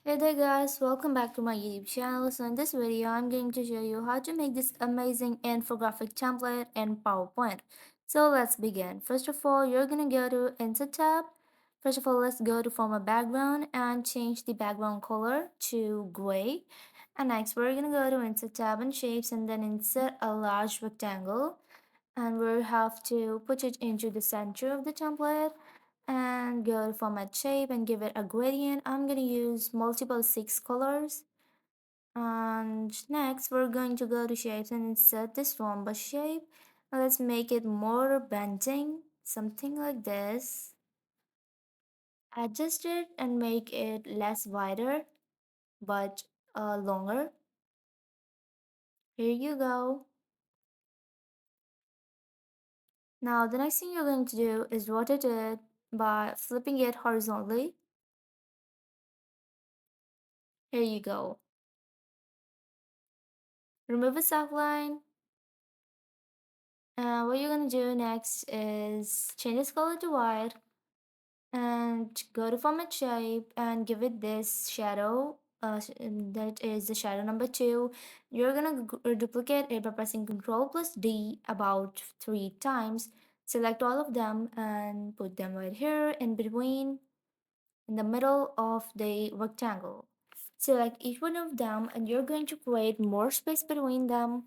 Hey there guys, welcome back to my YouTube channel. So in this video, I'm going to show you how to make this amazing infographic template in PowerPoint. So let's begin. First of all, you're gonna go to Insert tab. First of all, let's go to Form a Background and change the background color to gray. And next, we're gonna go to Insert tab and Shapes and then insert a large rectangle. And we'll have to put it into the center of the template and go to format shape and give it a gradient. I'm gonna use multiple 6 colors. And next we're going to go to shapes and insert this rhombus shape. Now let's make it more bending, something like this. Adjust it and make it less wider but longer. Here you go. Now the next thing you're going to do is rotate it by flipping it horizontally. Here you go. Remove its outline. What you're gonna do next is change its color to white and go to format shape and give it this shadow. That is the shadow number 2. You're gonna duplicate it by pressing Ctrl plus D about 3 times. Select all of them and put them right here in between, in the middle of the rectangle. Select each one of them and you're going to create more space between them.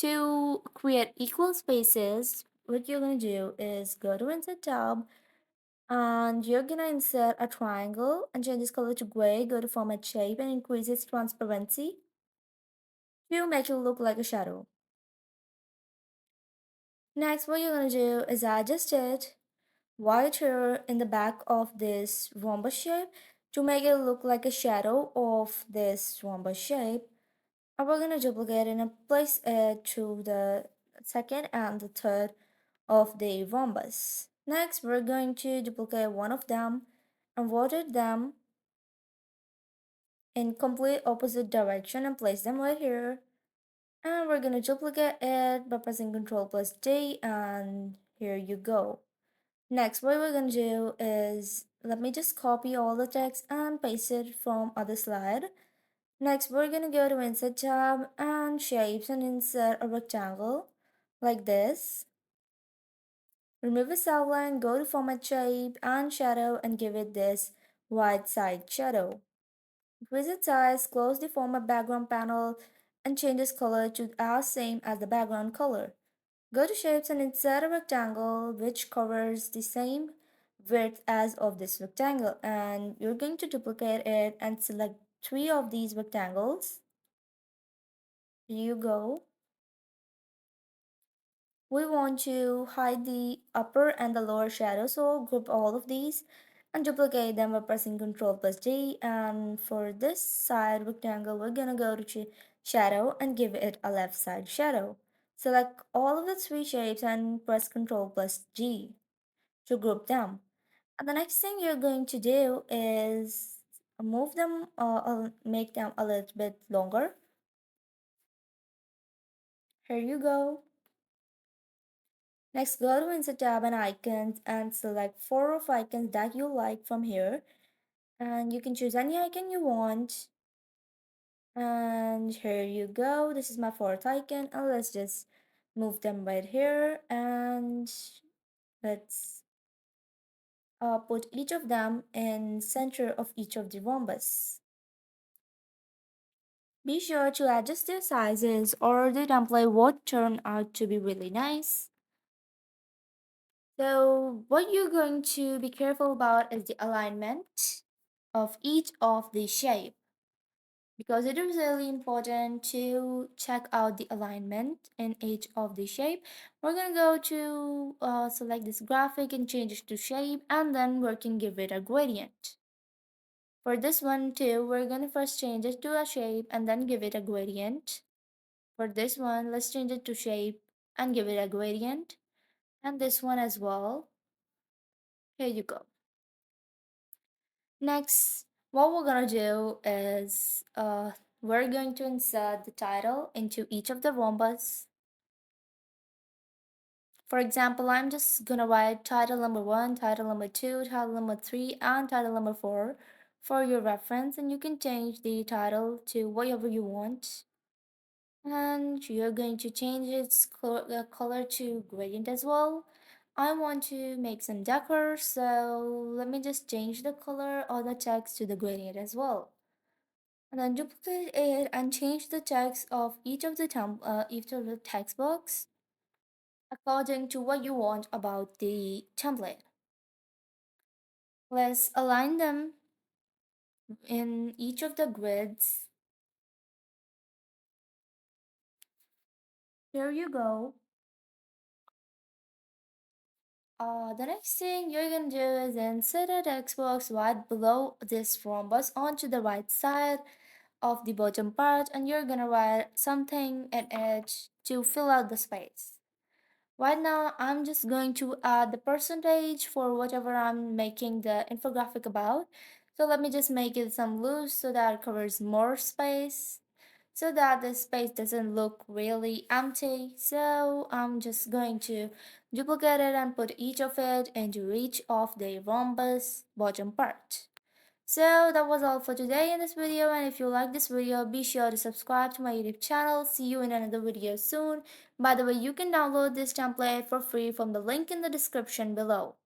To create equal spaces, what you're going to do is go to Insert tab and you're going to insert a triangle and change this color to gray. Go to Format Shape and increase its transparency to make it look like a shadow. Next, what you're going to do is adjust it right here in the back of this rhombus shape to make it look like a shadow of this rhombus shape. And we're going to duplicate it and place it to the second and the third of the rhombus. Next, we're going to duplicate one of them and rotate them in complete opposite direction and place them right here. And we're going to duplicate it by pressing Ctrl plus D and here you go. Next, what we're going to do is, let me just copy all the text and paste it from other slide. Next, we're going to go to Insert tab and Shapes and insert a rectangle like this. Remove its outline, go to Format Shape and Shadow and give it this white side shadow. Increase its size, close the Format Background panel and change its color to as same as the background color. Go to Shapes and insert a rectangle which covers the same width as of this rectangle, and you're going to duplicate it and select 3 of these rectangles. Here you go. We want to hide the upper and the lower shadow, so group all of these and duplicate them by pressing Ctrl plus D. And for this side rectangle, we're gonna go to shadow and give it a left side shadow. Select all of the 3 shapes and press Ctrl plus G to group them. And the next thing you're going to do is move them, make them a little bit longer. Here you go. Next, go to Insert tab and Icons and select 4 of icons that you like from here. And you can choose any icon you want. And here you go. This is my 4th icon. And let's just move them right here. And let's put each of them in center of each of the rhombus. Be sure to adjust their sizes or the template would turn out to be really nice. So what you're going to be careful about is the alignment of each of the shape, because it is really important to check out the alignment in each of the shape. We're gonna go to select this graphic and change it to shape, and then we can give it a gradient. For this one too, we're gonna first change it to a shape and then give it a gradient. For this one, let's change it to shape and give it a gradient, and this one as well. Here you go. Next, what we're gonna do is we're going to insert the title into each of the rhombus. For example, I'm just gonna write title number 1, title number 2, title number 3, and title number 4 for your reference, and you can change the title to whatever you want. And you're going to change its color to gradient as well. I want to make some decor, so let me just change the color of the text to the gradient as well. And then duplicate it and change the text of each of the text box according to what you want about the template. Let's align them in each of the grids. Here you go. The next thing you're gonna do is insert a text box right below this rhombus onto the right side of the bottom part, and you're gonna write something in it to fill out the space. Right now, I'm just going to add the percentage for whatever I'm making the infographic about. So let me just make it some loose so that it covers more space, so that the space doesn't look really empty. So I'm just going to duplicate it and put each of it into each of the rhombus bottom part. So that was all for today in this video, and if you like this video, be sure to subscribe to my YouTube channel. See you in another video soon. By the way, you can download this template for free from the link in the description below.